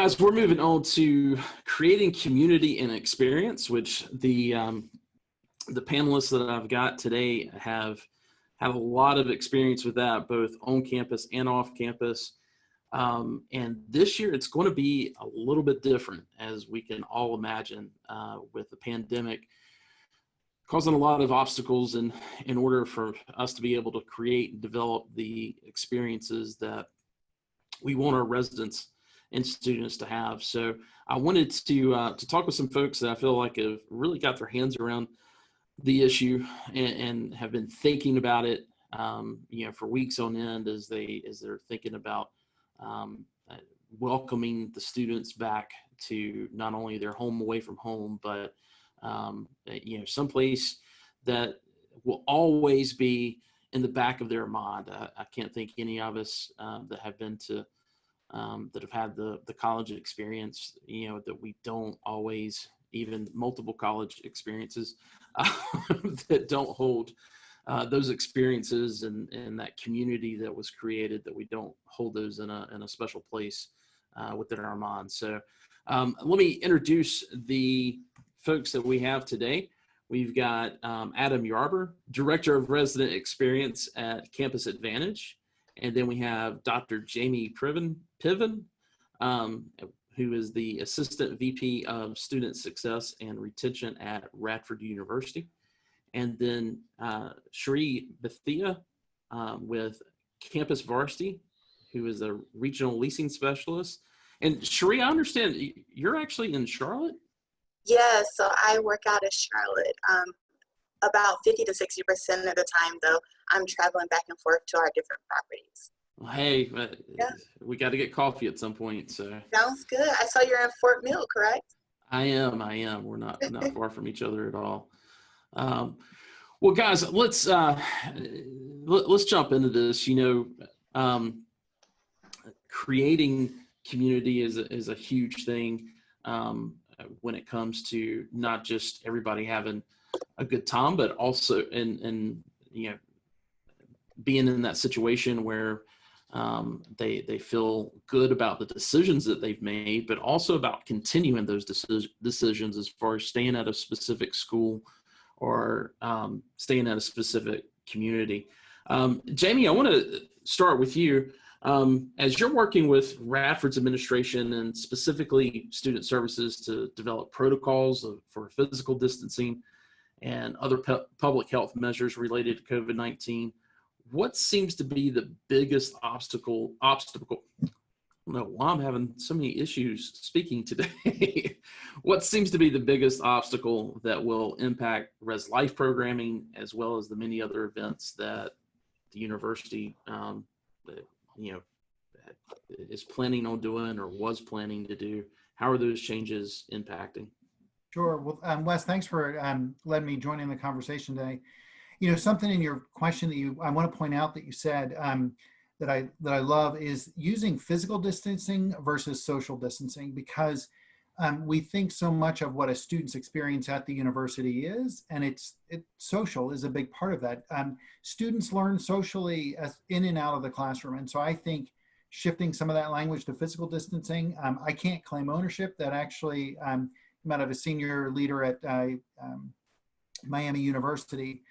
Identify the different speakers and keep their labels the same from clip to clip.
Speaker 1: guys, we're moving on to creating community and experience, which the panelists that I've got today have a lot of experience with that, both on campus and off campus. And this year it's going to be a little bit different, as we can all imagine, with the pandemic causing a lot of obstacles in order for us to be able to create and develop the experiences that we want our residents and students to have. So I wanted to talk with some folks that I feel like have really got their hands around the issue and have been thinking about it, for weeks on end as they're thinking about welcoming the students back to not only their home away from home, but someplace that will always be in the back of their mind. I can't think any of us that have been to that have had the college experience, that we don't always, even multiple college experiences, that don't hold those experiences and that community that was created, that we don't hold those in a special place within our minds. So let me introduce the folks that we have today. We've got Adam Yarber, Director of Resident Experience at Campus Advantage. And then we have Dr. Jamie Piven, who is the Assistant VP of Student Success and Retention at Radford University. And then Sheree Bethia with Campus Varsity, who is a Regional Leasing Specialist. And Sheree, I understand you're actually in Charlotte?
Speaker 2: Yeah, so I work out of Charlotte. About 50 to 60% of the time, though, I'm traveling back and forth to our different properties.
Speaker 1: Well, hey, we got to get coffee at some point. So
Speaker 2: sounds good. I saw you're in Fort Mill, correct?
Speaker 1: I am. We're not far from each other at all. Well, guys, let's jump into this. Creating community is a huge thing when it comes to not just everybody having a good time, but also in being in that situation where they feel good about the decisions that they've made, but also about continuing those decisions as far as staying at a specific school or staying at a specific community. Jamie, I want to start with you. As you're working with Radford's administration and specifically student services to develop protocols for physical distancing and other public health measures related to COVID-19, what seems to be the biggest obstacle? I don't know why I'm having so many issues speaking today. What seems to be the biggest obstacle that will impact Res Life programming, as well as the many other events that the university is planning on doing or was planning to do? How are those changes impacting?
Speaker 3: Sure. Well, Wes, thanks for letting me join in the conversation today. Something in your question that I want to point out that you said that I love is using physical distancing versus social distancing, because we think so much of what a student's experience at the university is, and social is a big part of that. Students learn socially in and out of the classroom, and so I think shifting some of that language to physical distancing, I can't claim ownership. That actually, I'm out of a senior leader at Miami University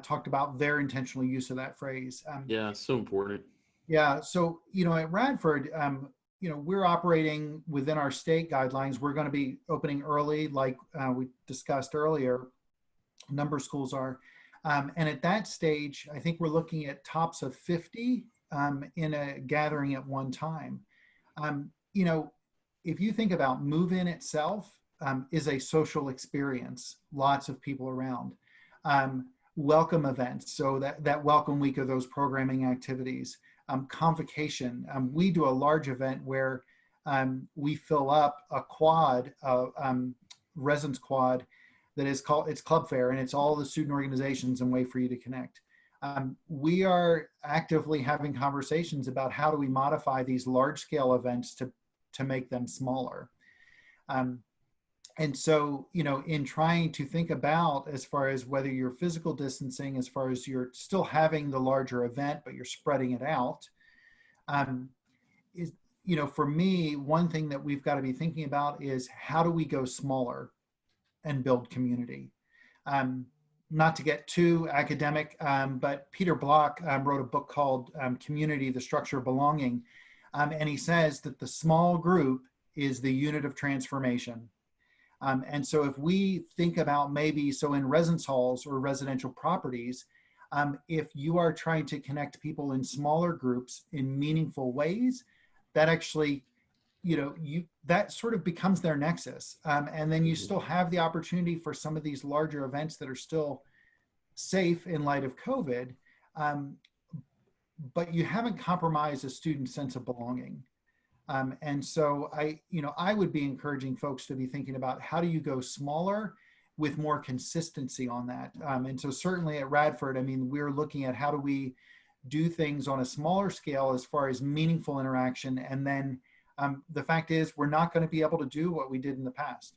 Speaker 3: talked about their intentional use of that phrase.
Speaker 1: Yeah, so important.
Speaker 3: Yeah, so at Radford, we're operating within our state guidelines. We're going to be opening early, like we discussed earlier. A number of schools are, and at that stage, I think we're looking at tops of 50 in a gathering at one time. If you think about move-in itself is a social experience, lots of people around. Welcome events, so that welcome week of those programming activities. Convocation, we do a large event where we fill up a quad, residence quad, that is called, it's Club Fair, and it's all the student organizations and way for you to connect. We are actively having conversations about how do we modify these large scale events to make them smaller. And so, in trying to think about, as far as whether you're physical distancing, as far as you're still having the larger event, but you're spreading it out, for me, one thing that we've got to be thinking about is how do we go smaller and build community? Um, Not to get too academic, but Peter Block wrote a book called Community, the Structure of Belonging. And he says that the small group is the unit of transformation. And so if we think about maybe, so in residence halls or residential properties, if you are trying to connect people in smaller groups in meaningful ways, that actually, that sort of becomes their nexus. And then you still have the opportunity for some of these larger events that are still safe in light of COVID, but you haven't compromised a student's sense of belonging. And so I would be encouraging folks to be thinking about how do you go smaller with more consistency on that. And so certainly at Radford, I mean, we're looking at how do we do things on a smaller scale as far as meaningful interaction. And then the fact is we're not going to be able to do what we did in the past.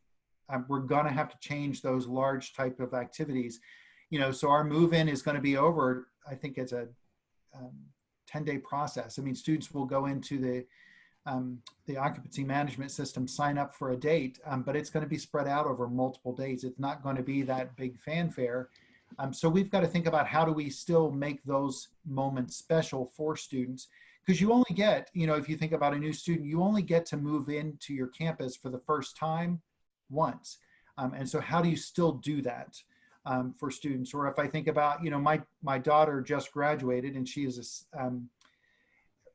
Speaker 3: We're going to have to change those large type of activities. So our move-in is going to be over, I think it's a 10-day process. I mean, students will go into the occupancy management system, sign up for a date, but it's going to be spread out over multiple days. It's not going to be that big fanfare. So we've got to think about how do we still make those moments special for students, because you only get, if you think about a new student, you only get to move into your campus for the first time once. And so how do you still do that for students? Or if I think about, my daughter just graduated and she is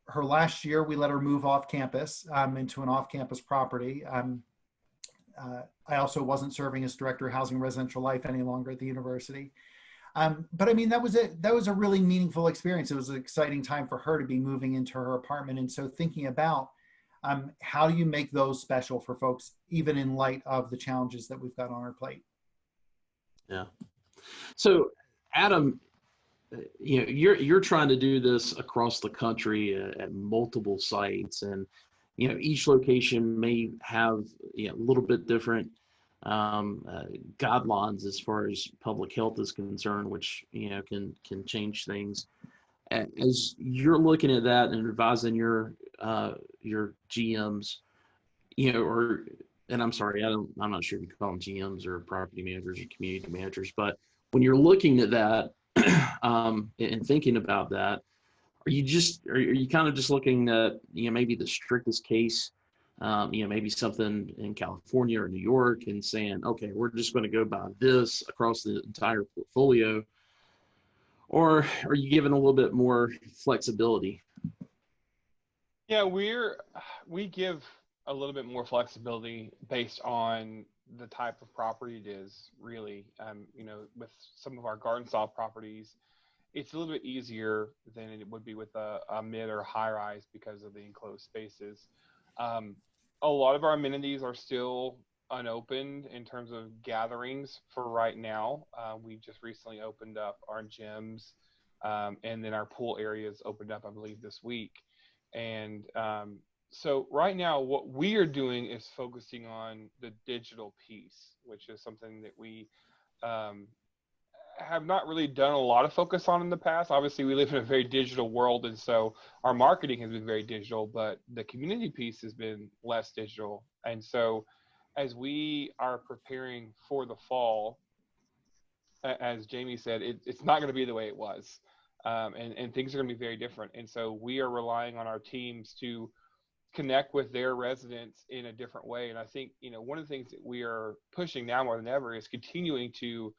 Speaker 3: her last year, we let her move off campus into an off-campus property. I also wasn't serving as director of housing residential life any longer at the university. But I mean, that was a really meaningful experience. It was an exciting time for her to be moving into her apartment. And so thinking about how do you make those special for folks, even in light of the challenges that we've got on our plate?
Speaker 1: Yeah. So Adam, you're trying to do this across the country at multiple sites, and each location may have a little bit different guidelines as far as public health is concerned, which can change things. As you're looking at that and advising your GMs, and I'm sorry, I'm not sure if you call them GMs or property managers or community managers, but when you're looking at that and thinking about that, are you kind of just looking at maybe the strictest case, maybe something in California or New York, and saying, okay, we're just going to go by this across the entire portfolio, or are you giving a little bit more flexibility?
Speaker 4: Yeah, we give a little bit more flexibility based on the type of property it is, really. With some of our garden style properties, it's a little bit easier than it would be with a mid or high rise because of the enclosed spaces. A lot of our amenities are still unopened in terms of gatherings for right now. We just recently opened up our gyms, and then our pool areas opened up, I believe, this week. And so right now, what we are doing is focusing on the digital piece, which is something that we have not really done a lot of focus on in the past. Obviously, we live in a very digital world, and so our marketing has been very digital, but the community piece has been less digital. And so as we are preparing for the fall, as Jamie said, it's not going to be the way it was. And things are going to be very different. And so we are relying on our teams to connect with their residents in a different way. And I think, one of the things that we are pushing now more than ever is continuing to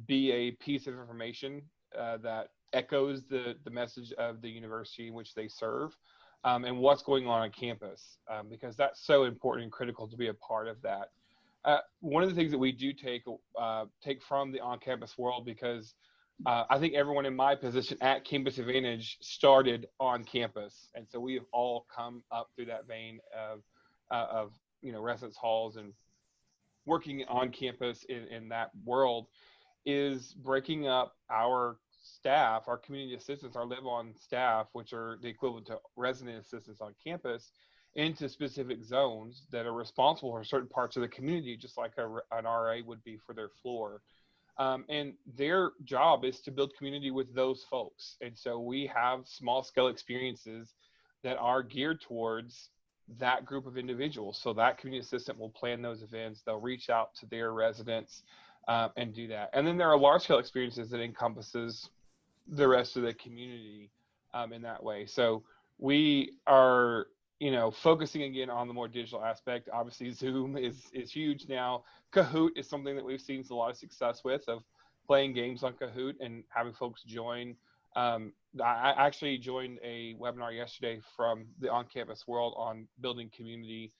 Speaker 4: be a piece of information that echoes the message of the university in which they serve, and what's going on campus, because that's so important and critical to be a part of that. One of the things that we do take from the on-campus world, because I think everyone in my position at Campus Advantage started on campus, and so we have all come up through that vein of residence halls and working on campus in that world, is breaking up our staff, our community assistants, our live-on staff, which are the equivalent to resident assistants on campus, into specific zones that are responsible for certain parts of the community, just like an RA would be for their floor. And their job is to build community with those folks. And so we have small scale experiences that are geared towards that group of individuals. So that community assistant will plan those events. They'll reach out to their residents and do that. And then there are large scale experiences that encompasses the rest of the community in that way. So we are, focusing again on the more digital aspect. Obviously, Zoom is huge now. Kahoot is something that we've seen a lot of success with, of playing games on Kahoot and having folks join. I actually joined a webinar yesterday from the on-campus world on building community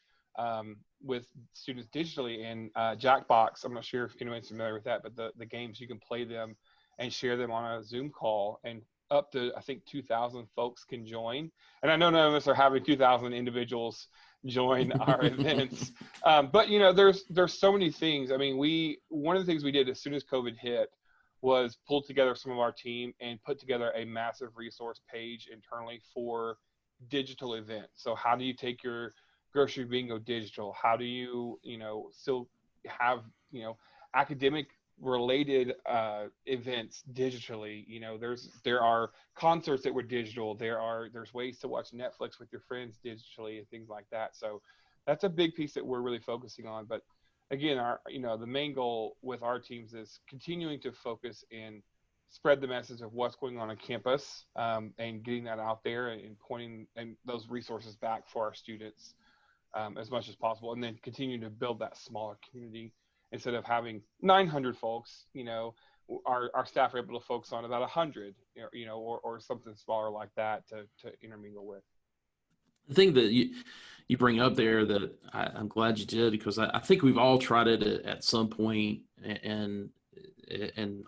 Speaker 4: with students digitally in Jackbox. I'm not sure if anyone's familiar with that, but the games, you can play them and share them on a Zoom call, and up to, I think, 2,000 folks can join. And I know none of us are having 2,000 individuals join our events, but there's so many things. I mean, one of the things we did as soon as COVID hit was pull together some of our team and put together a massive resource page internally for digital events. So how do you take your grocery bingo digital? How do you, still have, academic related events digitally? There are concerts that were digital. There's ways to watch Netflix with your friends digitally and things like that. So that's a big piece that we're really focusing on. But again, the main goal with our teams is continuing to focus and spread the message of what's going on campus, and getting that out there and pointing and those resources back for our students as much as possible, and then continue to build that smaller community. Instead of having 900 folks, our staff are able to focus on about 100, or something smaller like that to intermingle with.
Speaker 1: The thing that you bring up there that I'm glad you did, because I think we've all tried it at some point, and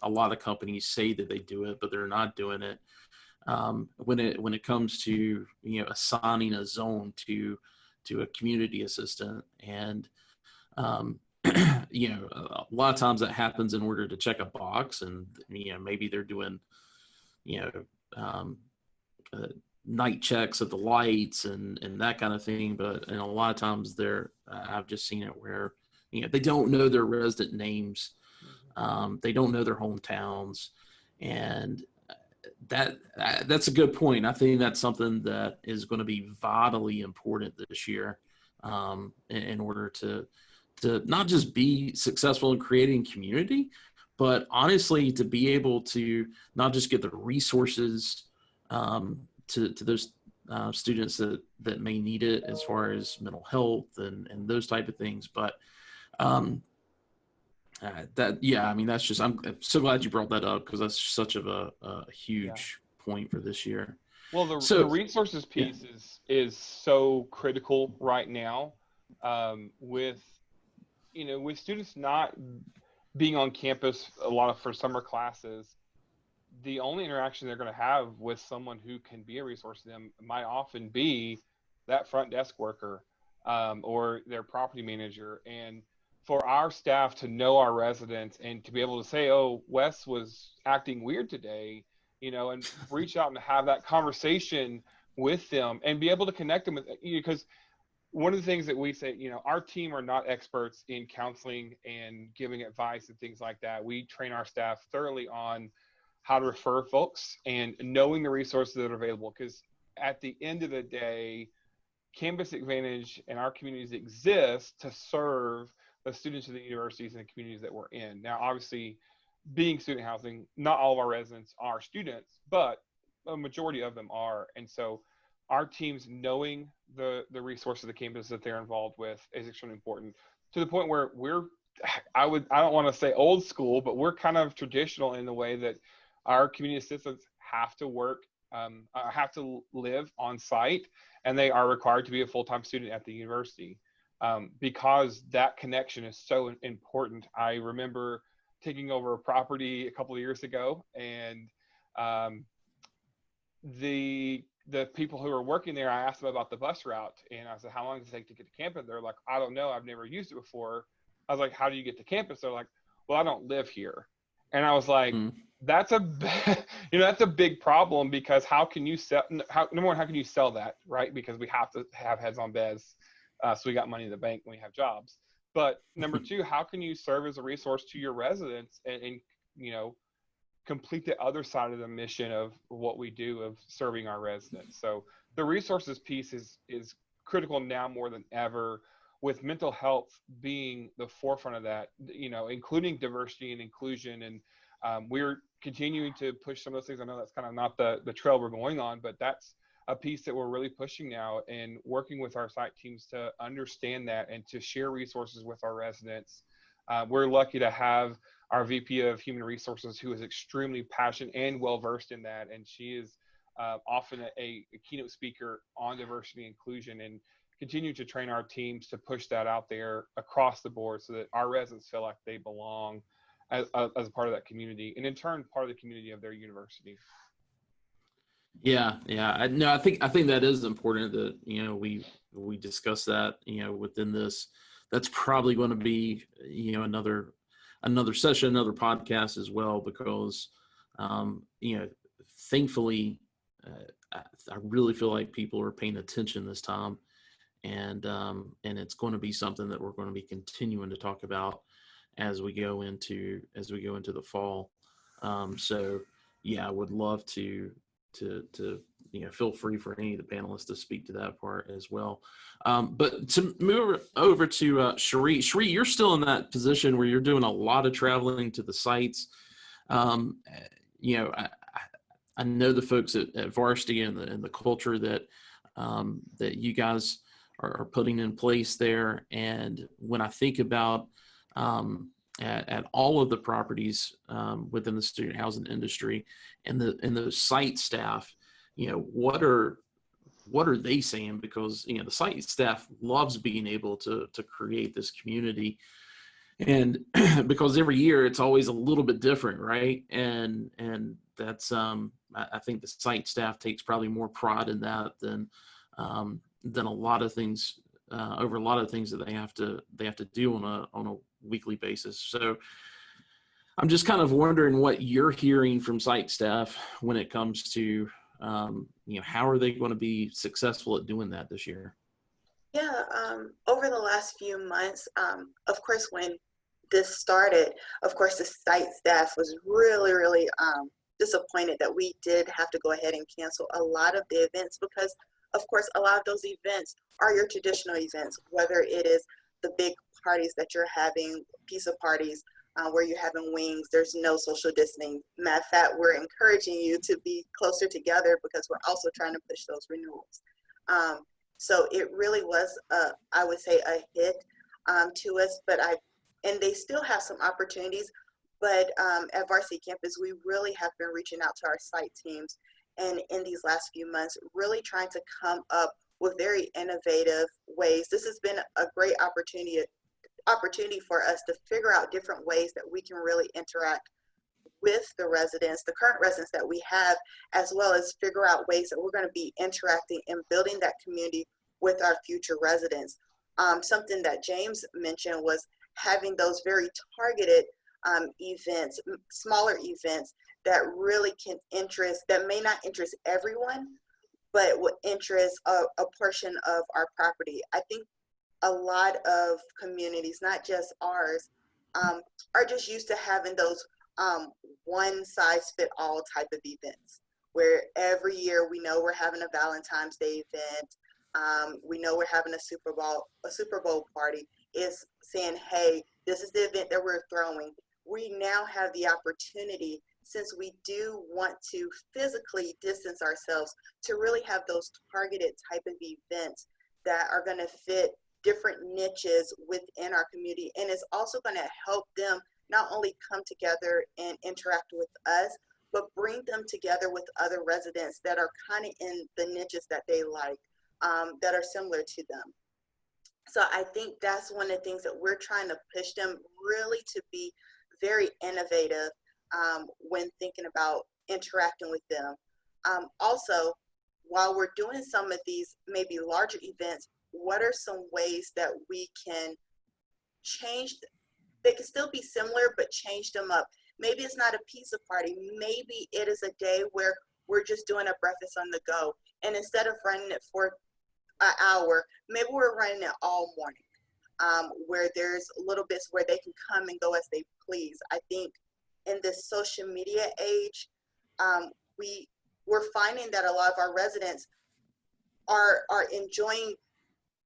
Speaker 1: a lot of companies say that they do it, but they're not doing it. When it comes to assigning a zone to a community assistant, and a lot of times that happens in order to check a box, and maybe they're doing night checks at the lights and that kind of thing. But a lot of times I've just seen it where they don't know their resident names, they don't know their hometowns, and that's a good point. I think that's something that is going to be vitally important this year, in order to not just be successful in creating community, but honestly to be able to not just get the resources to those students that may need it, as far as mental health and those type of things, but that's just, I'm so glad you brought that up, because that's such of a huge point for this year.
Speaker 4: Well, the resources piece is so critical right now, with students not being on campus a lot for summer classes. The only interaction they're going to have with someone who can be a resource to them might often be that front desk worker, or their property manager. And for our staff to know our residents and to be able to say, oh, Wes was acting weird today, and reach out and have that conversation with them and be able to connect them with, because one of the things that we say, our team are not experts in counseling and giving advice and things like that. We train our staff thoroughly on how to refer folks and knowing the resources that are available, because at the end of the day, Campus Advantage and our communities exist to serve the students of the universities and the communities that we're in. Now, obviously, being student housing, not all of our residents are students, but a majority of them are. And so our teams knowing the resources of the campus that they're involved with is extremely important, to the point where I don't want to say old school, but we're kind of traditional in the way that our community assistants have to work, have to live on site, and they are required to be a full-time student at the university, because that connection is so important. I remember taking over a property a couple of years ago, and the people who were working there, I asked them about the bus route, and I said, how long does it take to get to campus? They're like, I don't know, I've never used it before. I was like, how do you get to campus? They're like, well, I don't live here. And I was like, that's that's a big problem, because how can you sell, number one, how can you sell that, right? Because we have to have heads on beds, so we got money in the bank when we have jobs. But number two, how can you serve as a resource to your residents and complete the other side of the mission of what we do of serving our residents? So the resources piece is critical now more than ever, with mental health being the forefront of that, including diversity and inclusion. And we're continuing to push some of those things. I know that's kind of not the trail we're going on, but that's a piece that we're really pushing now, and working with our site teams to understand that and to share resources with our residents. We're lucky to have our VP of Human Resources, who is extremely passionate and well-versed in that. And she is often a keynote speaker on diversity and inclusion, and continue to train our teams to push that out there across the board so that our residents feel like they belong as a part of that community, and in turn, part of the community of their university.
Speaker 1: Yeah. I think that is important that, we discuss that, within this. That's probably going to be, another session, another podcast as well, because, thankfully, I really feel like people are paying attention this time, and it's going to be something that we're going to be continuing to talk about as we go into the fall. So yeah, I would love to feel free for any of the panelists to speak to that part as well. But to move over to Cherie. Cherie, you're still in that position where you're doing a lot of traveling to the sites. I know the folks at Varsity and the culture that you guys are putting in place there. And when I think about at all of the properties within the student housing industry and those site staff, what are they saying? Because the site staff loves being able to create this community, and because every year it's always a little bit different, right? And that's I think the site staff takes probably more pride in that than a lot of things over a lot of things that they have to do on a weekly basis. So I'm just kind of wondering what you're hearing from site staff when it comes to how are they going to be successful at doing that this year?
Speaker 2: Yeah, over the last few months, of course, when this started, of course, the site staff was really disappointed that we did have to go ahead and cancel a lot of the events, because of course, a lot of those events are your traditional events, whether it is the big parties that you're having, pizza parties, where you're having wings, there's no social distancing. Matter of fact, we're encouraging you to be closer together because we're also trying to push those renewals. So it really was, I would say, a hit to us, and they still have some opportunities, but at Varsity Campus, we really have been reaching out to our site teams, and in these last few months, really trying to come up with very innovative ways. This has been a great opportunity for us to figure out different ways that we can really interact with the residents, the current residents that we have, as well as figure out ways that we're going to be interacting and building that community with our future residents. Something that James mentioned was having those very targeted events, smaller events that really can that may not interest everyone, but would interest a portion of our property. I think a lot of communities, not just ours, are just used to having those one-size-fit-all type of events, where every year we know we're having a Valentine's Day event, we know we're having a Super Bowl party. It's saying, hey, this is the event that we're throwing. We now have the opportunity, since we do want to physically distance ourselves, to really have those targeted type of events that are going to fit different niches within our community. And it's also going to help them not only come together and interact with us, but bring them together with other residents that are kind of in the niches that they like, that are similar to them. So I think that's one of the things that we're trying to push them really to be very innovative when thinking about interacting with them. Also, while we're doing some of these maybe larger events, what are some ways that we can change? They can still be similar, but change them up. Maybe it's not a pizza party. Maybe it is a day where we're just doing a breakfast on the go. And instead of running it for an hour, maybe we're running it all morning, where there's little bits where they can come and go as they please. I think in this social media age, we're finding that a lot of our residents are enjoying,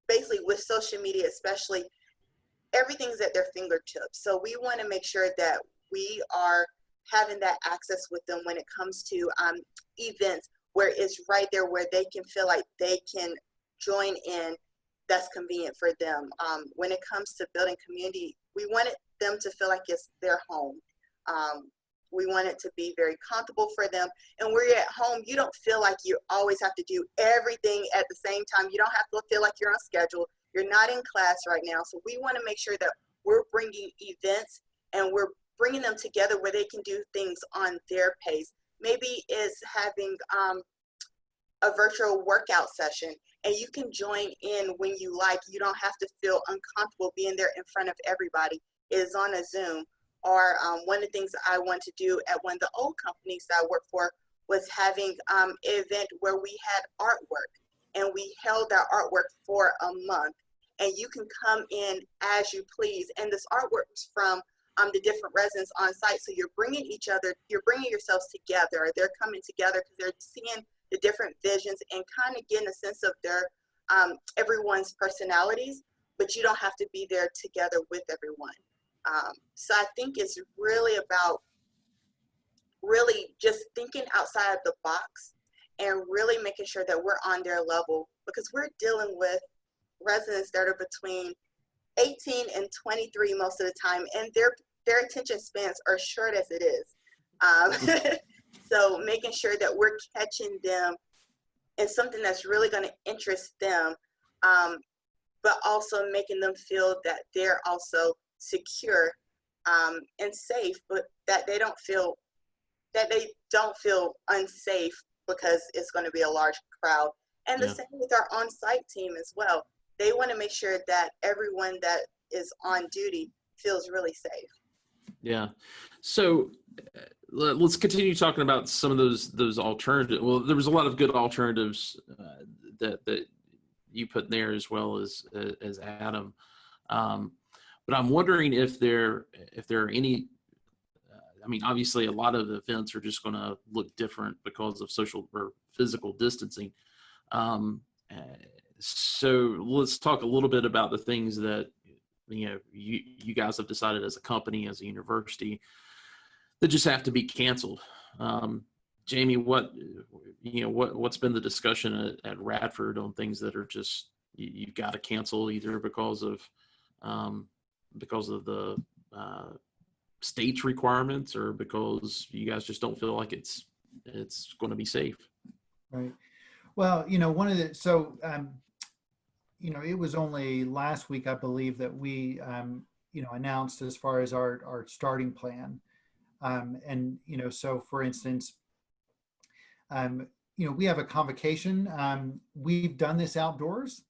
Speaker 2: basically with social media especially, everything's at their fingertips. So we want to make sure that we are having that access with them when it comes to events where it's right there, where they can feel like they can join in, that's convenient for them. When it comes to building community, we wanted them to feel like it's their home. We want it to be very comfortable for them. And when you're at home, you don't feel like you always have to do everything at the same time. You don't have to feel like you're on schedule. You're not in class right now. So we want to make sure that we're bringing events and we're bringing them together where they can do things on their pace. Maybe it's having a virtual workout session, and you can join in when you like. You don't have to feel uncomfortable being there in front of everybody. It is on a Zoom. Or one of the things I want to do at one of the old companies that I worked for was having an event where we had artwork, and we held that artwork for a month, and you can come in as you please. And this artwork was from the different residents on site. So you're bringing you're bringing yourselves together. They're coming together because they're seeing the different visions and kind of getting a sense of their everyone's personalities, but you don't have to be there together with everyone. So I think it's really about really just thinking outside of the box and really making sure that we're on their level, because we're dealing with residents that are between 18 and 23 most of the time, and their attention spans are short as it is. So making sure that we're catching them in something that's really going to interest them, but also making them feel that they're also secure and safe, but that they don't feel unsafe because it's going to be a large crowd. And the same with our on-site team as well. They want to make sure that everyone that is on duty feels really safe.
Speaker 1: Yeah. So let's continue talking about some of those alternatives. Well, there was a lot of good alternatives that you put in there, as well as Adam. But I'm wondering if there are any. I mean, obviously, a lot of events are just going to look different because of social or physical distancing. So let's talk a little bit about the things that you guys have decided as a company, as a university, that just have to be canceled. Jamie, what's been the discussion at Radford on things that are just you've got to cancel, either because of the state's requirements, or because you guys just don't feel like it's going to be safe?
Speaker 3: Right. Well, it was only last week, I believe, that we, announced as far as our starting plan. So for instance, we have a convocation. We've done this outdoors.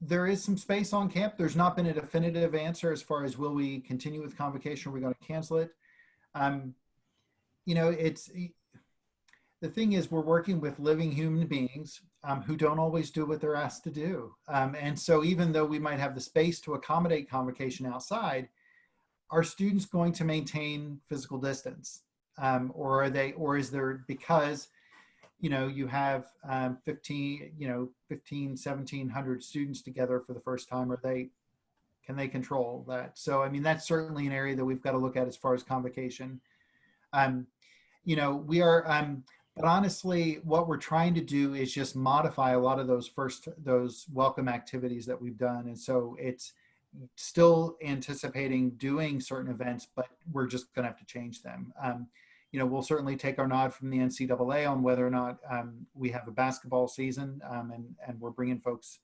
Speaker 3: There is some space on camp. There's not been a definitive answer as far as will we continue with convocation, or are we going to cancel it? The thing is, we're working with living human beings who don't always do what they're asked to do. And so even though we might have the space to accommodate convocation outside, are students going to maintain physical distance? Or is there, because you have 1,700 students together for the first time, can they control that? So, I mean, that's certainly an area that we've got to look at as far as convocation. We are, but honestly, what we're trying to do is just modify a lot of those welcome activities that we've done. And so it's still anticipating doing certain events, but we're just going to have to change them. We'll certainly take our nod from the NCAA on whether or not we have a basketball season, and we're bringing folks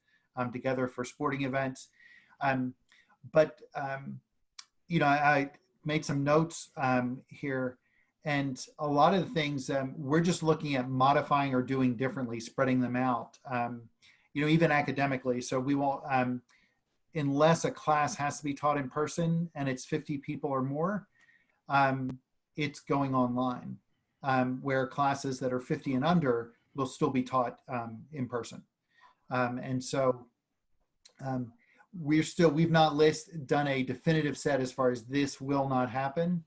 Speaker 3: together for sporting events. I made some notes here, and a lot of the things we're just looking at modifying or doing differently, spreading them out, even academically. So we won't, unless a class has to be taught in person and it's 50 people or more, it's going online, where classes that are 50 and under will still be taught in person. We've not done a definitive set as far as this will not happen.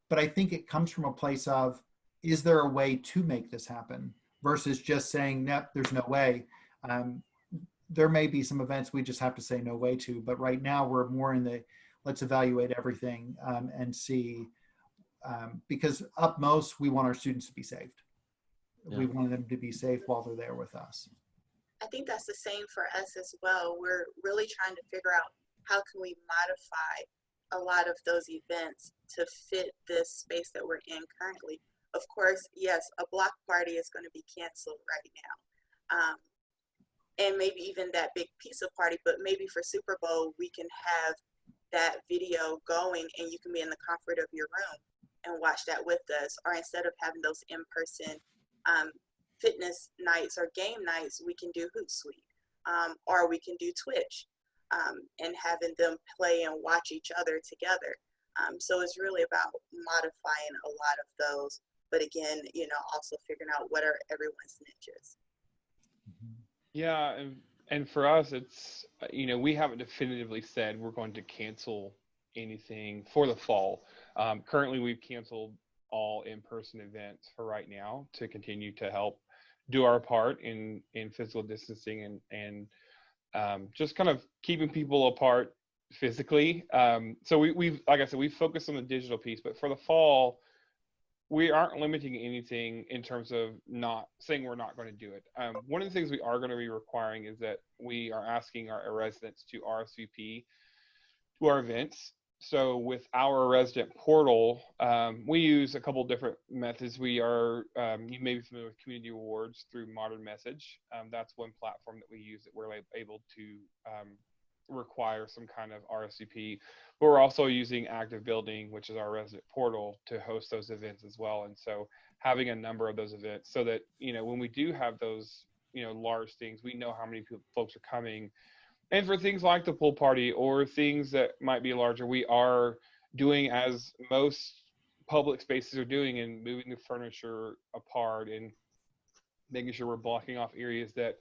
Speaker 3: But I think it comes from a place of, is there a way to make this happen versus just saying, no, there's no way. There may be some events we just have to say no way to, but right now we're more in the, let's evaluate everything and see, because up most, we want our students to be saved.
Speaker 1: Yeah.
Speaker 3: We want them to be safe while they're there with us.
Speaker 2: I think that's the same for us as well. We're really trying to figure out how can we modify a lot of those events to fit this space that we're in currently. Of course, yes, a block party is going to be canceled right now. And maybe even that big pizza party, but maybe for Super Bowl, we can have that video going and you can be in the comfort of your room and watch that with us. Or instead of having those in-person fitness nights or game nights, we can do Hootsuite, or we can do Twitch, and having them play and watch each other together. So it's really about modifying a lot of those, but again, you know, also figuring out what are everyone's niches.
Speaker 4: Yeah, and for us, it's, you know, we haven't definitively said we're going to cancel anything for the fall. Currently, we've canceled all in-person events for right now to continue to help do our part in physical distancing and just kind of keeping people apart physically. So we've, like I said, we focused on the digital piece, but for the fall, we aren't limiting anything in terms of not saying we're not going to do it. One of the things we are going to be requiring is that we are asking our residents to RSVP to our events. So with our resident portal, we use a couple different methods. We are, you may be familiar with community awards through Modern Message. That's one platform that we use that we're able to require some kind of RSVP. But we're also using Active Building, which is our resident portal, to host those events as well. And so having a number of those events so that, you know, when we do have those, you know, large things, we know how many folks are coming. And for things like the pool party or things that might be larger, we are doing as most public spaces are doing and moving the furniture apart and making sure we're blocking off areas that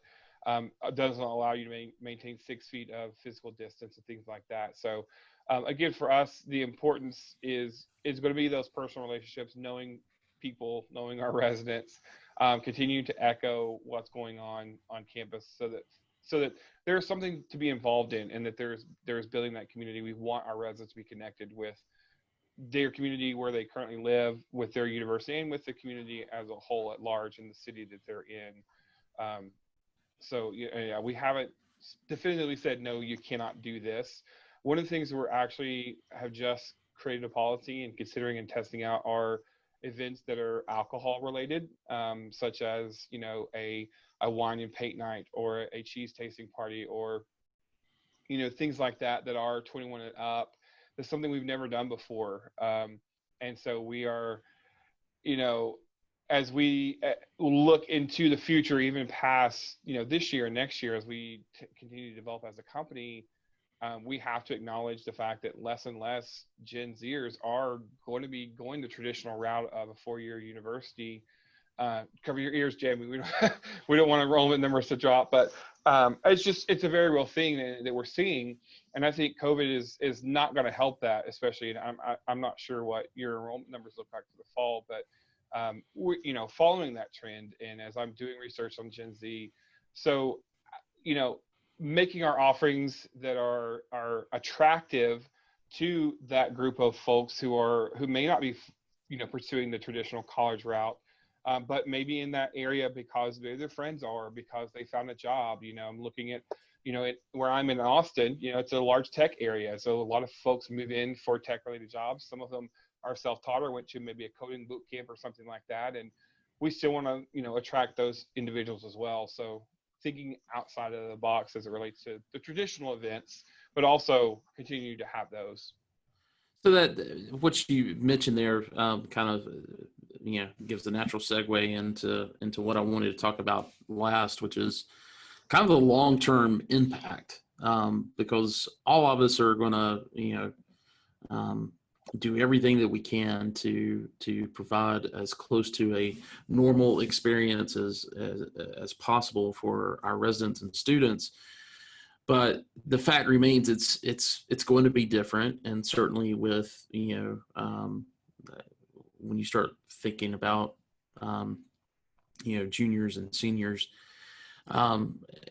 Speaker 4: doesn't allow you to maintain 6 feet of physical distance and things like that. So again, for us, the importance is going to be those personal relationships, knowing people, knowing our residents, continuing to echo what's going on campus so that there's something to be involved in and that there's building that community. We want our residents to be connected with their community where they currently live, with their university, and with the community as a whole at large in the city that they're in. So yeah, we haven't definitively said, no, you cannot do this. One of the things we're actually have just created a policy and considering and testing out are events that are alcohol related, such as, you know, a wine and paint night or a cheese tasting party or, you know, things like that that are 21 and up. That's something we've never done before. And so we are, you know, as we look into the future, even past, you know, this year and next year, as we continue to develop as a company, we have to acknowledge the fact that less and less Gen Zers are going to be going the traditional route of a 4-year university. Cover your ears, Jamie. We don't want enrollment numbers to drop, but it's a very real thing that we're seeing, and I think COVID is not going to help that, especially. And I'm not sure what your enrollment numbers look like for the fall, but we're, you know, following that trend, and as I'm doing research on Gen Z, so, you know, making our offerings that are attractive to that group of folks who may not be, you know, pursuing the traditional college route, but maybe in that area because their friends are, because they found a job. You know, I'm looking at, you know, where I'm in Austin, you know, it's a large tech area. So a lot of folks move in for tech related jobs. Some of them are self-taught or went to maybe a coding boot camp or something like that. And we still want to, you know, attract those individuals as well. So thinking outside of the box as it relates to the traditional events, but also continue to have those.
Speaker 1: So that what you mentioned there kind of, you know, gives the natural segue into what I wanted to talk about last, which is kind of the long-term impact, because all of us are going to, you know, do everything that we can to provide as close to a normal experience as possible for our residents and students. But the fact remains, it's going to be different, and certainly with, you know, when you start thinking about juniors and seniors,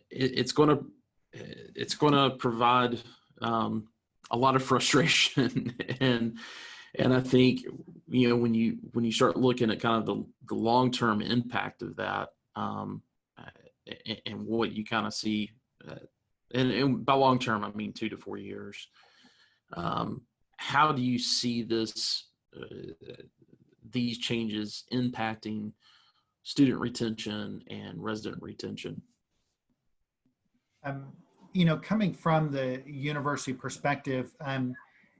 Speaker 1: it's going to provide a lot of frustration. and I think, when you start looking at kind of the long-term impact of that, and what you kind of see, and by long-term, I mean 2 to 4 years. How do you see these changes impacting student retention and resident retention?
Speaker 3: Coming from the university perspective,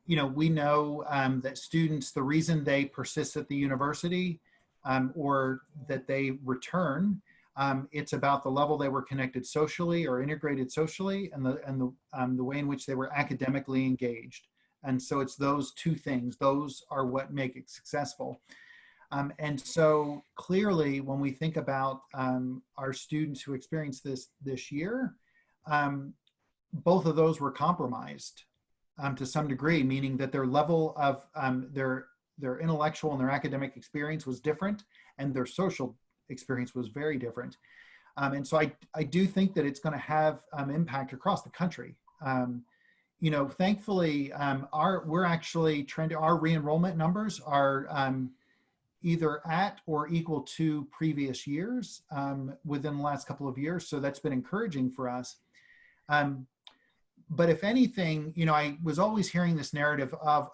Speaker 3: we know that students, the reason they persist at the university or that they return, it's about the level they were connected socially or integrated socially, and the way in which they were academically engaged. And so it's those two things. Those are what make it successful. And so clearly, when we think about our students who experienced this year, both of those were compromised to some degree, meaning that their level of their intellectual and their academic experience was different, and their social experience was very different. And so I do think that it's going to have impact across the country. Thankfully, we're actually trending, our re-enrollment numbers are either at or equal to previous years within the last couple of years. So that's been encouraging for us. But if anything, I was always hearing this narrative of,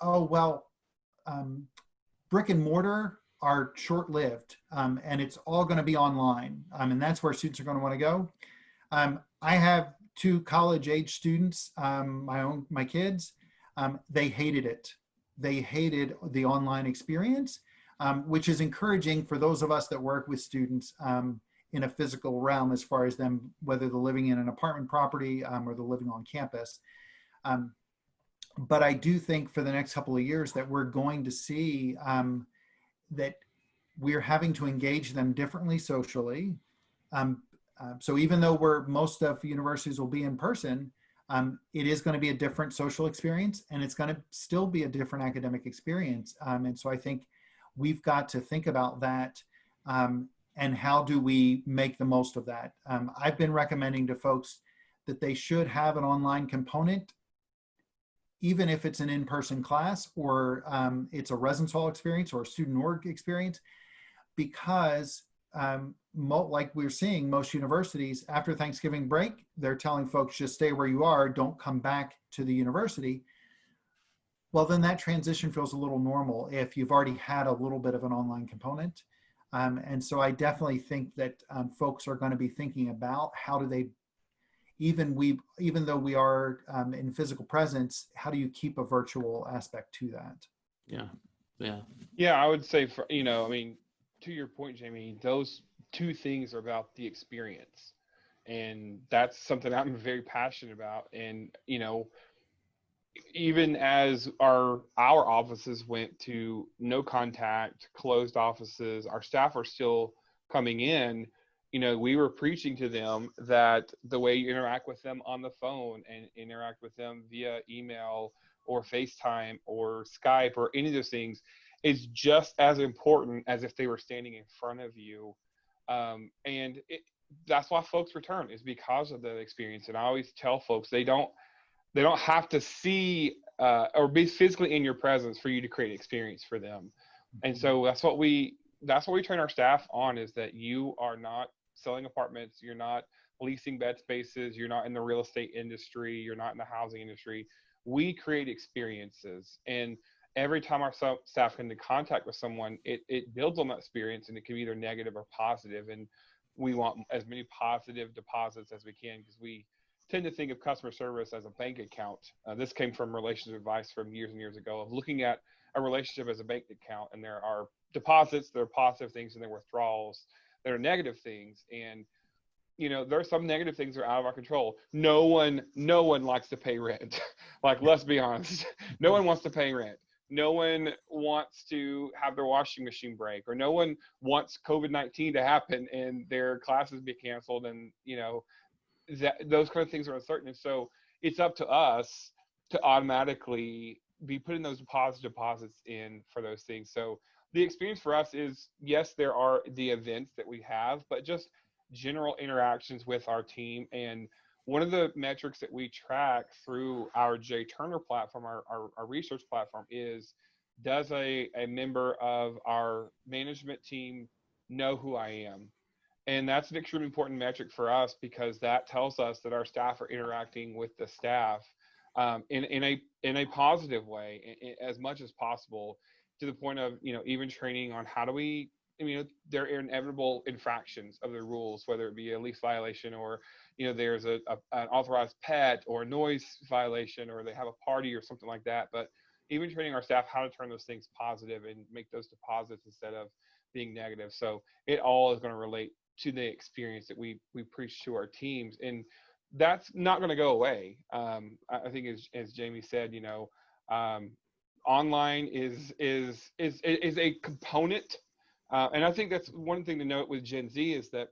Speaker 3: brick and mortar are short-lived, and it's all going to be online, and that's where students are going to want to go. I have 2 college-age students, my kids. They hated it. They hated the online experience, which is encouraging for those of us that work with students in a physical realm, as far as them, whether they're living in an apartment property or they're living on campus. But I do think for the next couple of years that we're going to see that we're having to engage them differently socially. So even though most of universities will be in person, it is going to be a different social experience, and it's going to still be a different academic experience. And so I think we've got to think about that, and how do we make the most of that? I've been recommending to folks that they should have an online component, even if it's an in-person class or it's a residence hall experience or a student org experience, because like we're seeing most universities after Thanksgiving break, they're telling folks just stay where you are, don't come back to the university. Well, then that transition feels a little normal if you've already had a little bit of an online component. And so I definitely think that folks are going to be thinking about how do they, even though we are in physical presence, how do you keep a virtual aspect to that?
Speaker 4: Yeah, I would say to your point, Jamie, those 2 things are about the experience, and that's something I'm very passionate about. And even as our offices went to no contact, closed offices, our staff are still coming in. We were preaching to them that the way you interact with them on the phone and interact with them via email or FaceTime or Skype or any of those things is just as important as if they were standing in front of you. And that's why folks return, is because of the experience. And I always tell folks they don't have to see or be physically in your presence for you to create an experience for them. And so that's what we train our staff on, is that you are not selling apartments, you're not leasing bed spaces, you're not in the real estate industry, you're not in the housing industry. We create experiences, and every time our staff come into contact with someone, it builds on that experience, and it can be either negative or positive. And we want as many positive deposits as we can, because we tend to think of customer service as a bank account. This came from relationship advice from years and years ago, of looking at a relationship as a bank account, and there are deposits that are positive things, and there are withdrawals that are negative things. And there are some negative things that are out of our control. No one likes to pay rent. Like, let's be honest, no one wants to pay rent. No one wants to have their washing machine break, or no one wants COVID-19 to happen and their classes be canceled, and those kind of things are uncertain. And so it's up to us to automatically be putting those deposits in for those things. So the experience for us is, yes, there are the events that we have, but just general interactions with our team. And one of the metrics that we track through our J Turner platform, our research platform, is, does a member of our management team know who I am? And that's an extremely important metric for us, because that tells us that our staff are interacting with the staff in a positive way, as much as possible, to the point of, even training on how do we, there are inevitable infractions of the rules, whether it be a lease violation, or, there's an authorized pet or a noise violation, or they have a party or something like that. But even training our staff how to turn those things positive and make those deposits instead of being negative. So it all is going to relate to the experience that we preach to our teams. And that's not going to go away. I think as Jamie said, online is a component. And I think that's one thing to note with Gen Z, is that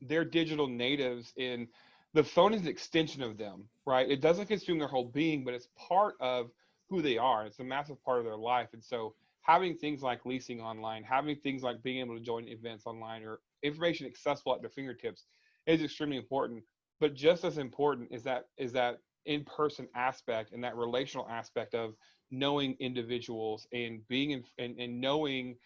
Speaker 4: they're digital natives, and the phone is an extension of them, right? It doesn't consume their whole being, but it's part of who they are. It's a massive part of their life. And so having things like leasing online, having things like being able to join events online, or information accessible at their fingertips, is extremely important. But just as important is that in-person aspect and that relational aspect of knowing individuals and being and knowing,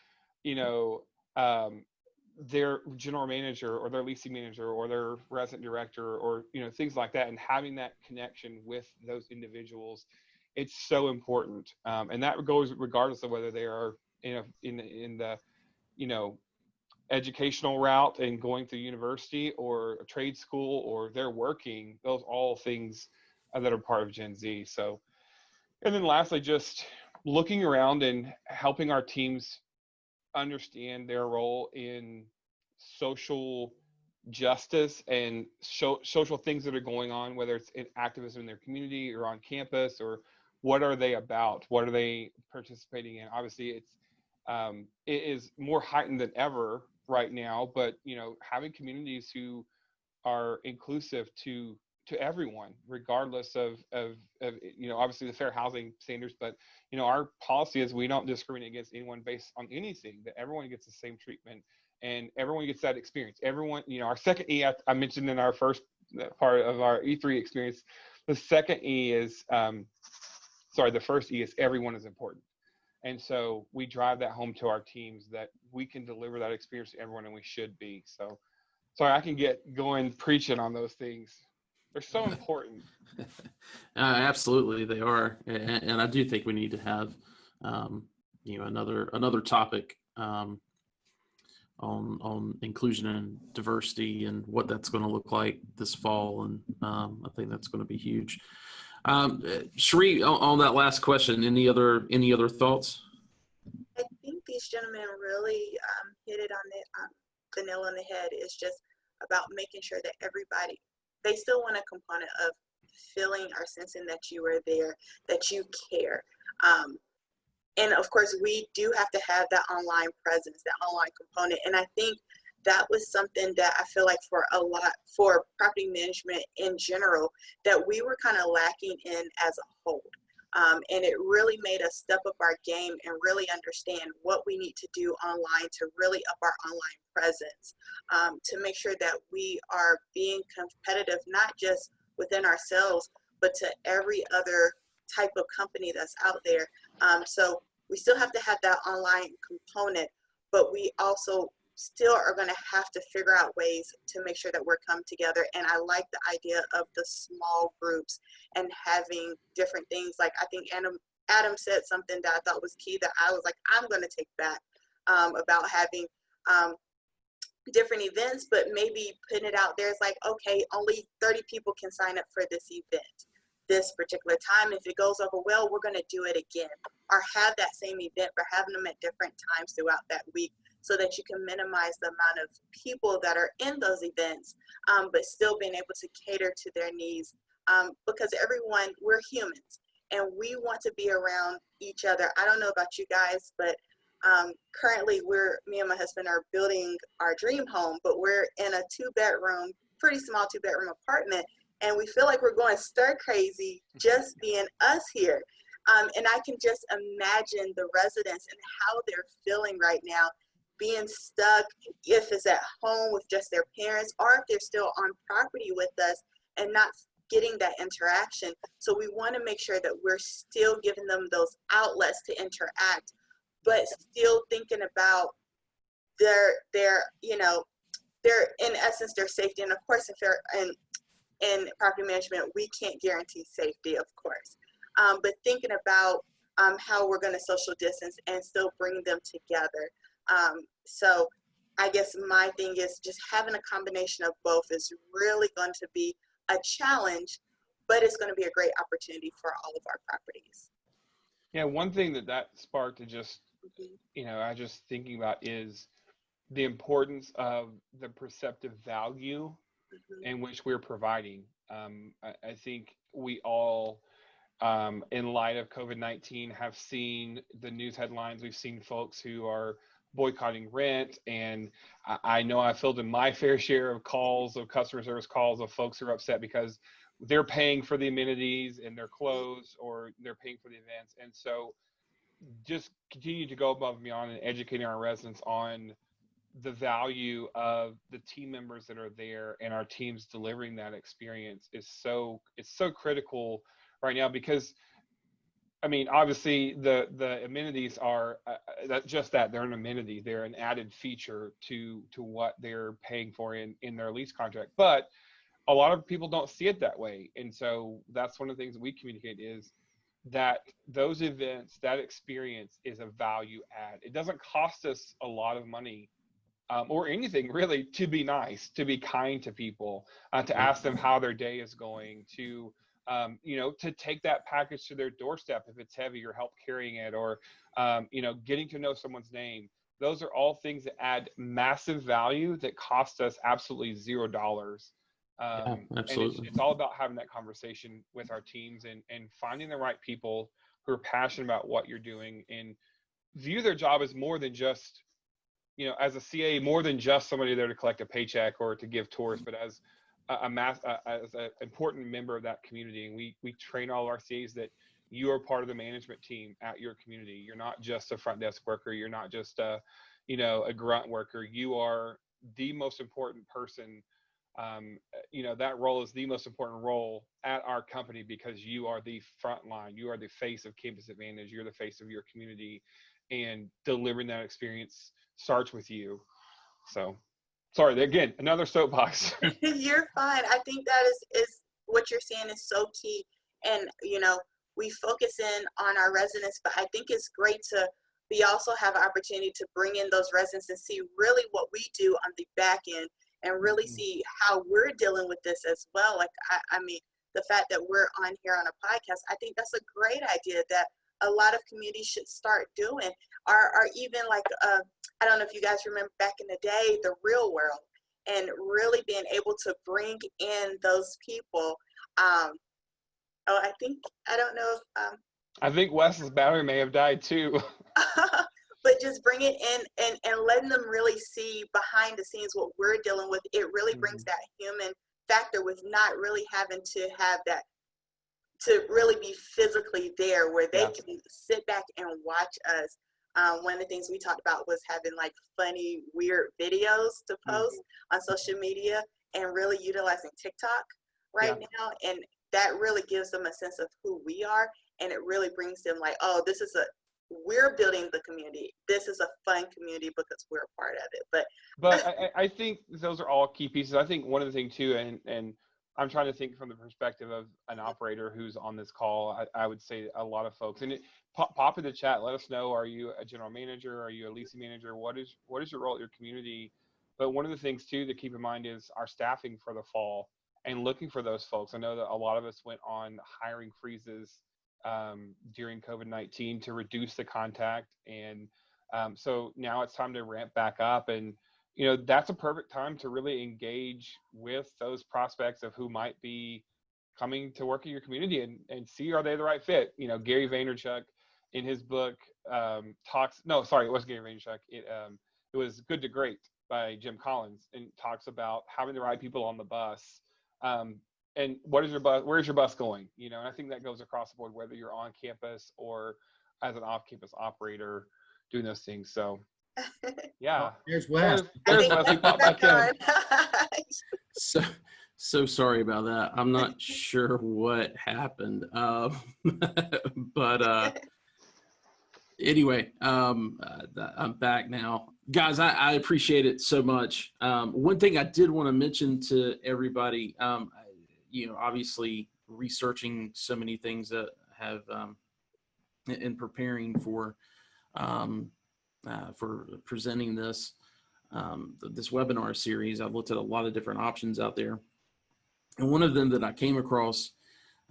Speaker 4: their general manager or their leasing manager or their resident director, or things like that, and having that connection with those individuals. It's so important, and that goes regardless of whether they are in the educational route and going through university or a trade school, or they're working. Those all things that are part of Gen Z. So, and then lastly, just looking around and helping our teams understand their role in social justice and social things that are going on, whether it's in activism in their community or on campus, or what are they about? What are they participating in? Obviously, it is more heightened than ever right now, but having communities who are inclusive to everyone, regardless of obviously the fair housing standards, but our policy is we don't discriminate against anyone based on anything, that everyone gets the same treatment and everyone gets that experience. Everyone, our second E, I mentioned in our first part of our E3 experience, the second E is the first E is everyone is important. And so we drive that home to our teams, that we can deliver that experience to everyone, and we should be. So sorry, I can get going preaching on those things. They're so important.
Speaker 1: Absolutely, they are, and I do think we need to have, another topic on inclusion and diversity and what that's going to look like this fall, and I think that's going to be huge. Sheree, on that last question, any other thoughts?
Speaker 2: I think these gentlemen really hit it on the nail on the head. It's just about making sure that everybody, they still want a component of feeling or sensing that you are there, that you care. And of course, we do have to have that online presence, that online component. And I think that was something that I feel like for property management in general, that we were kind of lacking in as a whole. And it really made us step up our game and really understand what we need to do online to really up our online presence, to make sure that we are being competitive, not just within ourselves, but to every other type of company that's out there. So we still have to have that online component, but we also still are going to have to figure out ways to make sure that we're come together. And I like the idea of the small groups and having different things. Like, I think Adam said something that I thought was key that I was like, I'm going to take back, about having different events, but maybe putting it out there. It's like, okay, only 30 people can sign up for this event this particular time. If it goes over well, we're going to do it again, or have that same event, but having them at different times throughout that week, so that you can minimize the amount of people that are in those events, but still being able to cater to their needs, because everyone, we're humans and we want to be around each other. I don't know about you guys, but currently me and my husband are building our dream home, but we're in a pretty small two-bedroom apartment, and we feel like we're going stir crazy just being us here. And I can just imagine the residents and how they're feeling right now, being stuck, if it's at home with just their parents, or if they're still on property with us and not getting that interaction. So we want to make sure that we're still giving them those outlets to interact, but still thinking about their their, in essence, their safety. And of course, if they're in property management, we can't guarantee safety, of course. But thinking about how we're going to social distance and still bring them together. So I guess my thing is just having a combination of both is really going to be a challenge, but it's going to be a great opportunity for all of our properties.
Speaker 4: Yeah, one thing that sparked to just, I just thinking about is the importance of the perceptive value in which we're providing. I think we all, in light of COVID-19, have seen the news headlines. We've seen folks who are boycotting rent, and I know I filled in my fair share of calls, of customer service calls, of folks who are upset because they're paying for the amenities and they're closed, or they're paying for the events. And so just continue to go above and beyond and educating our residents on the value of the team members that are there and our teams delivering that experience is so critical right now, because I mean, obviously the amenities are they're an amenity. They're an added feature to what they're paying for in their lease contract. But a lot of people don't see it that way. And so that's one of the things that we communicate is that those events, that experience is a value add. It doesn't cost us a lot of money or anything really to be nice, to be kind to people, to ask them how their day is going, to to take that package to their doorstep if it's heavy, or help carrying it, or getting to know someone's name. Those are all things that add massive value that cost us absolutely $0.
Speaker 1: Yeah,
Speaker 4: And
Speaker 1: absolutely.
Speaker 4: it's all about having that conversation with our teams and finding the right people who are passionate about what you're doing and view their job as more than just, as a CA, more than just somebody there to collect a paycheck or to give tours, but as as an important member of that community. And we train all our CAs that you are part of the management team at your community. You're not just a front desk worker. You're not just a grunt worker. You are the most important person. That role is the most important role at our company because you are the front line. You are the face of Campus Advantage. You're the face of your community, and delivering that experience starts with you. So, sorry, again, another soapbox.
Speaker 2: You're fine. I think that is what you're saying is so key. And, we focus in on our residents, but I think it's great to also have an opportunity to bring in those residents and see really what we do on the back end and really see how we're dealing with this as well. Like, I mean, the fact that we're on here on a podcast, I think that's a great idea that a lot of communities should start doing, or even like, I don't know if you guys remember back in the day, the Real World, and really being able to bring in those people. I don't know if,
Speaker 4: I think Wes's battery may have died too.
Speaker 2: but just bring it in and letting them really see behind the scenes what we're dealing with. It really brings that human factor with not really having to have that, to really be physically there where they can sit back and watch us. One of the things we talked about was having like funny, weird videos to post on social media and really utilizing TikTok right now. And that really gives them a sense of who we are. And it really brings them like, oh, we're building the community. This is a fun community because we're a part of it.
Speaker 4: But I think those are all key pieces. I think one of the things too, and I'm trying to think from the perspective of an operator who's on this call. I would say a lot of folks, and pop in the chat. Let us know. Are you a general manager? Are you a leasing manager? What is your role at your community? But one of the things too to keep in mind is our staffing for the fall and looking for those folks. I know that a lot of us went on hiring freezes during COVID-19 to reduce the contact, and so now it's time to ramp back up. And that's a perfect time to really engage with those prospects of who might be coming to work in your community and see, are they the right fit? Gary Vaynerchuk in his book it wasn't Gary Vaynerchuk. It was Good to Great by Jim Collins, and talks about having the right people on the bus. and what is your bus? Where's your bus going? You know, and I think that goes across the board, whether you're on campus or as an off-campus operator doing those things. So, yeah.
Speaker 3: There's Wes.
Speaker 4: There's Wes. He popped back in.
Speaker 1: So sorry about that. I'm not sure what happened. But anyway, I'm back now. Guys, I appreciate it so much. One thing I did want to mention to everybody, you know, obviously researching so many things that have in preparing for presenting this this webinar series, I've looked at a lot of different options out there. And one of them that I came across,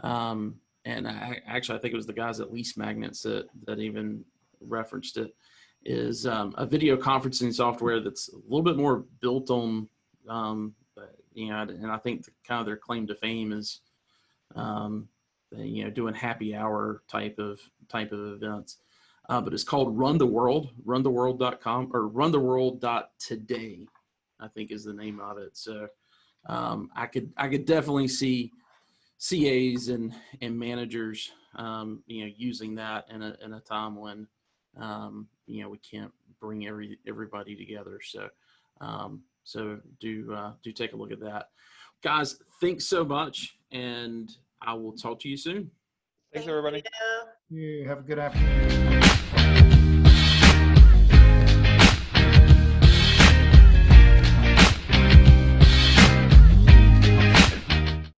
Speaker 1: and I think it was the guys at Lease Magnets that even referenced it, is a video conferencing software that's a little bit more built on, you know, and I think kind of their claim to fame is, you know, doing happy hour type of events. But it's called Run the World, runtheworld.com, or runtheworld.today, I think is the name of it. So I could definitely see CAs and managers, you know, using that in a time when, you know, we can't bring everybody together. So, so do take a look at that. Guys, thanks so much, and I will talk to you soon.
Speaker 4: Thanks, everybody.
Speaker 3: You have a good afternoon.